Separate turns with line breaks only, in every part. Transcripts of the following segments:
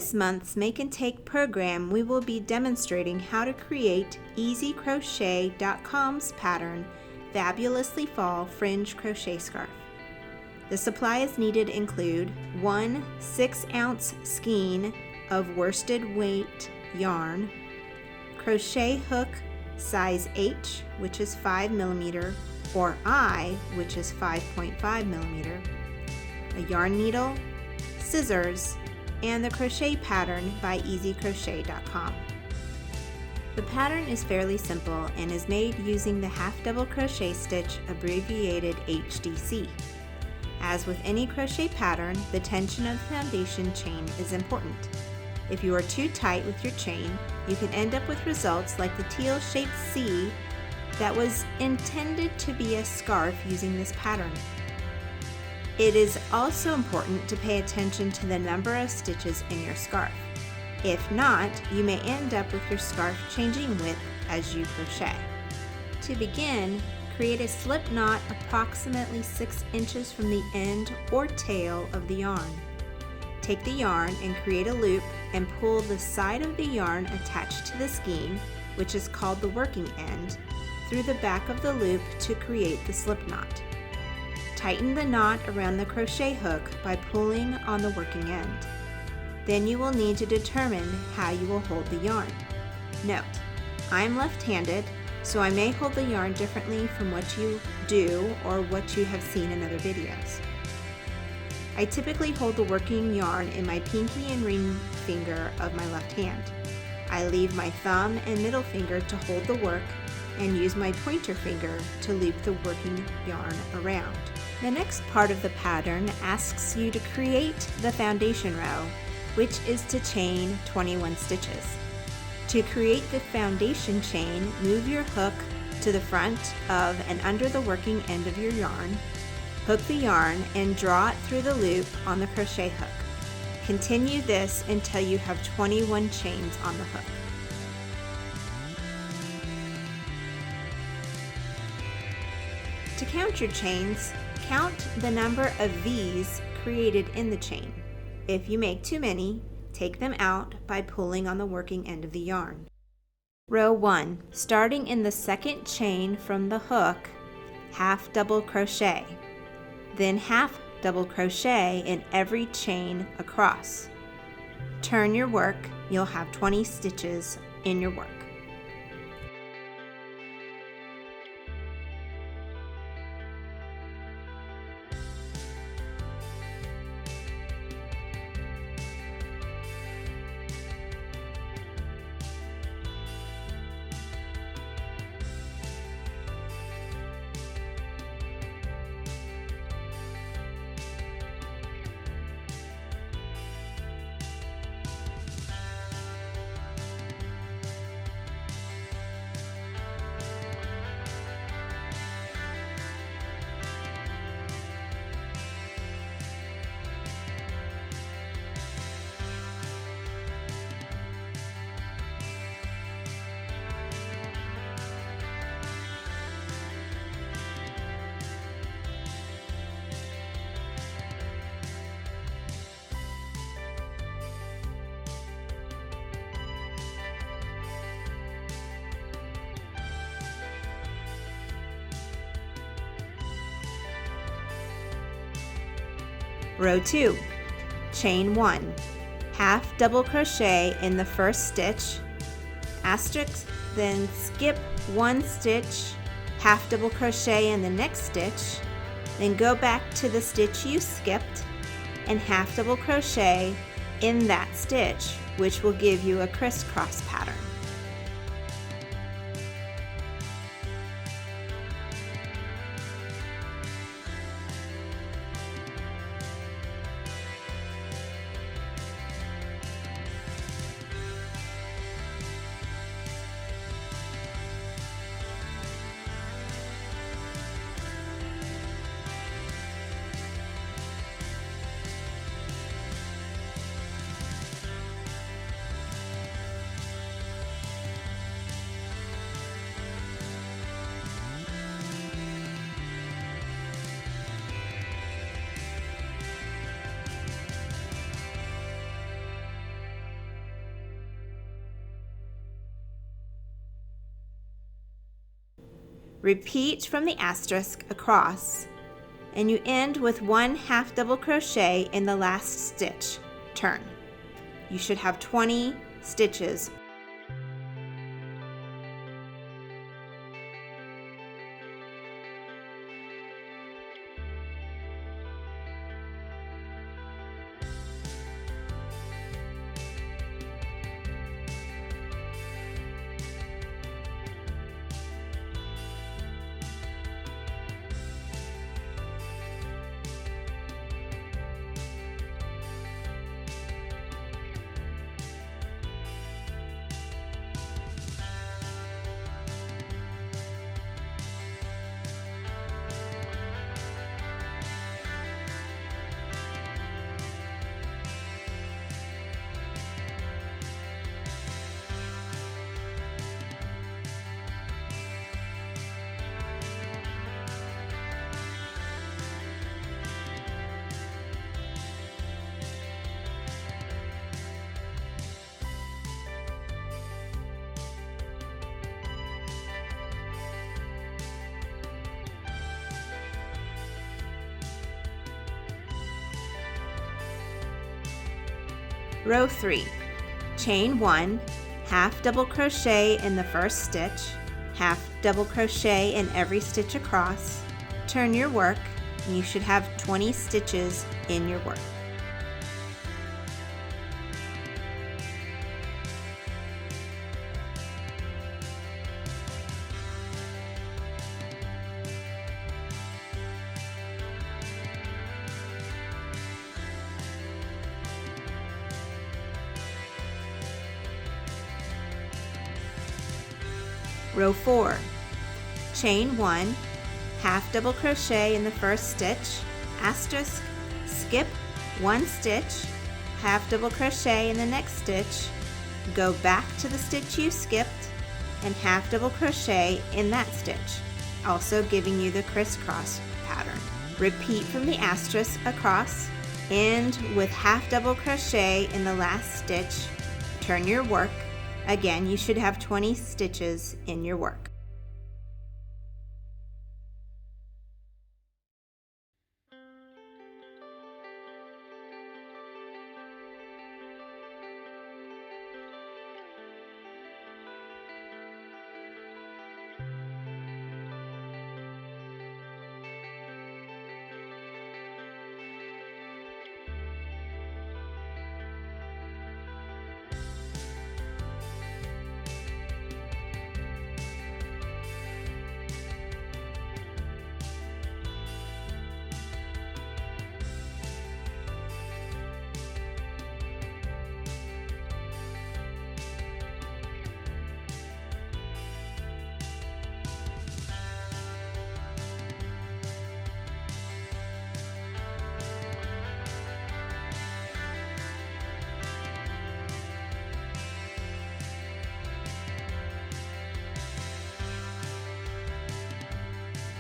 this month's Make and Take program, we will be demonstrating how to create EasyCrochet.com's pattern, Fabulously Fall Fringe Crochet Scarf. The supplies needed include 1 6-ounce skein of worsted weight yarn, crochet hook size H, which is 5 mm, or I, which is 5.5 mm, a yarn needle, scissors, and the crochet pattern by EasyCrochet.com. The pattern is fairly simple and is made using the half double crochet stitch, abbreviated HDC. As with any crochet pattern, the tension of the foundation chain is important. If you are too tight with your chain, you can end up with results like the teal-shaped C that was intended to be a scarf using this pattern. It is also important to pay attention to the number of stitches in your scarf. If not, you may end up with your scarf changing width as you crochet. To begin, create a slip knot approximately 6 inches from the end or tail of the yarn. Take the yarn and create a loop and pull the side of the yarn attached to the skein, which is called the working end, through the back of the loop to create the slip knot. Tighten the knot around the crochet hook by pulling on the working end. Then you will need to determine how you will hold the yarn. Note, I am left-handed, so I may hold the yarn differently from what you do or what you have seen in other videos. I typically hold the working yarn in my pinky and ring finger of my left hand. I leave my thumb and middle finger to hold the work and use my pointer finger to loop the working yarn around. The next part of the pattern asks you to create the foundation row, which is to chain 21 stitches. To create the foundation chain, move your hook to the front of and under the working end of your yarn, hook the yarn and draw it through the loop on the crochet hook. Continue this until you have 21 chains on the hook. To count your chains, count the number of V's created in the chain. If you make too many, take them out by pulling on the working end of the yarn. Row 1, starting in the second chain from the hook, half double crochet. Then half double crochet in every chain across. Turn your work, you'll have 20 stitches in your work. Row 2, chain 1, half double crochet in the first stitch, asterisk, then skip 1 stitch, half double crochet in the next stitch, then go back to the stitch you skipped and half double crochet in that stitch, which will give you a crisscross pattern. Repeat from the asterisk across, and you end with 1 half double crochet in the last stitch. Turn. You should have 20 stitches. Row 3. Chain 1, half double crochet in the first stitch, half double crochet in every stitch across. Turn your work, and you should have 20 stitches in your work. Row 4. Chain 1, half double crochet in the first stitch, asterisk, skip 1 stitch, half double crochet in the next stitch, go back to the stitch you skipped, and half double crochet in that stitch, also giving you the crisscross pattern. Repeat from the asterisk across, end with half double crochet in the last stitch, turn your work. Again, you should have 20 stitches in your work.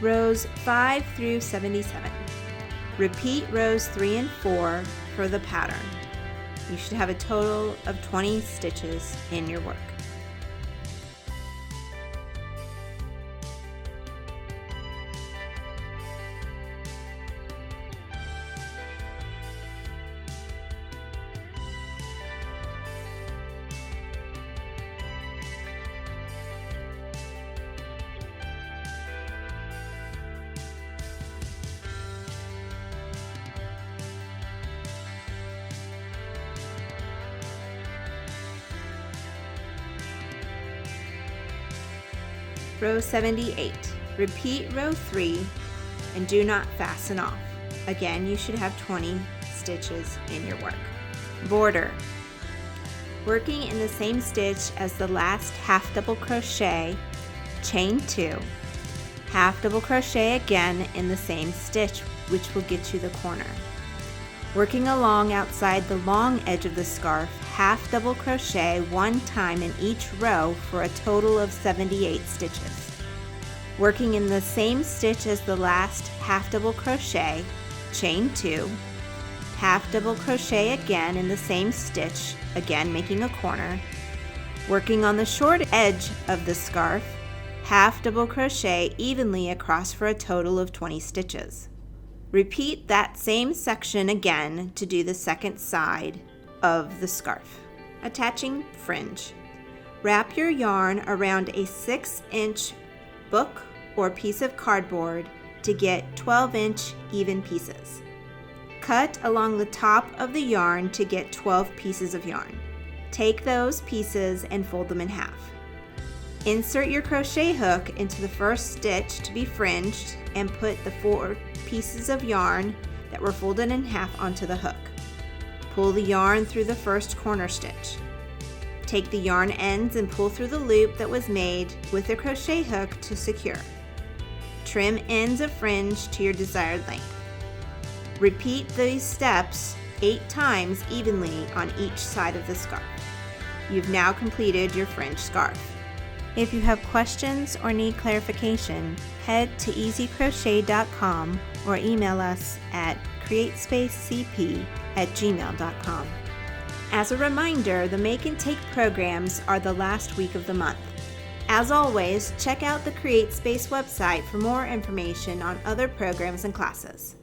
Rows 5 through 77. Repeat rows 3 and 4 for the pattern. You should have a total of 20 stitches in your work. Row 78. Repeat row 3 and do not fasten off. Again, you should have 20 stitches in your work. Border. Working in the same stitch as the last half double crochet, chain 2, half double crochet again in the same stitch, which will get you the corner. Working along outside the long edge of the scarf, half double crochet 1 time in each row for a total of 78 stitches. Working in the same stitch as the last half double crochet, chain 2, half double crochet again in the same stitch, again making a corner. Working on the short edge of the scarf, Half double crochet evenly across for a total of 20 stitches. Repeat that same section again to do the second side of the scarf. Attaching fringe. Wrap your yarn around a 6-inch book or piece of cardboard to get 12-inch even pieces. Cut along the top of the yarn to get 12 pieces of yarn. Take those pieces and fold them in half. Insert your crochet hook into the first stitch to be fringed and put the 4 pieces of yarn that were folded in half onto the hook. Pull the yarn through the first corner stitch. Take the yarn ends and pull through the loop that was made with the crochet hook to secure. Trim ends of fringe to your desired length. Repeat these steps 8 times evenly on each side of the scarf. You've now completed your fringe scarf. If you have questions or need clarification, head to easycrochet.com or email us at createspacecp@gmail.com. As a reminder, the Make and Take programs are the last week of the month. As always, check out the CreateSpace website for more information on other programs and classes.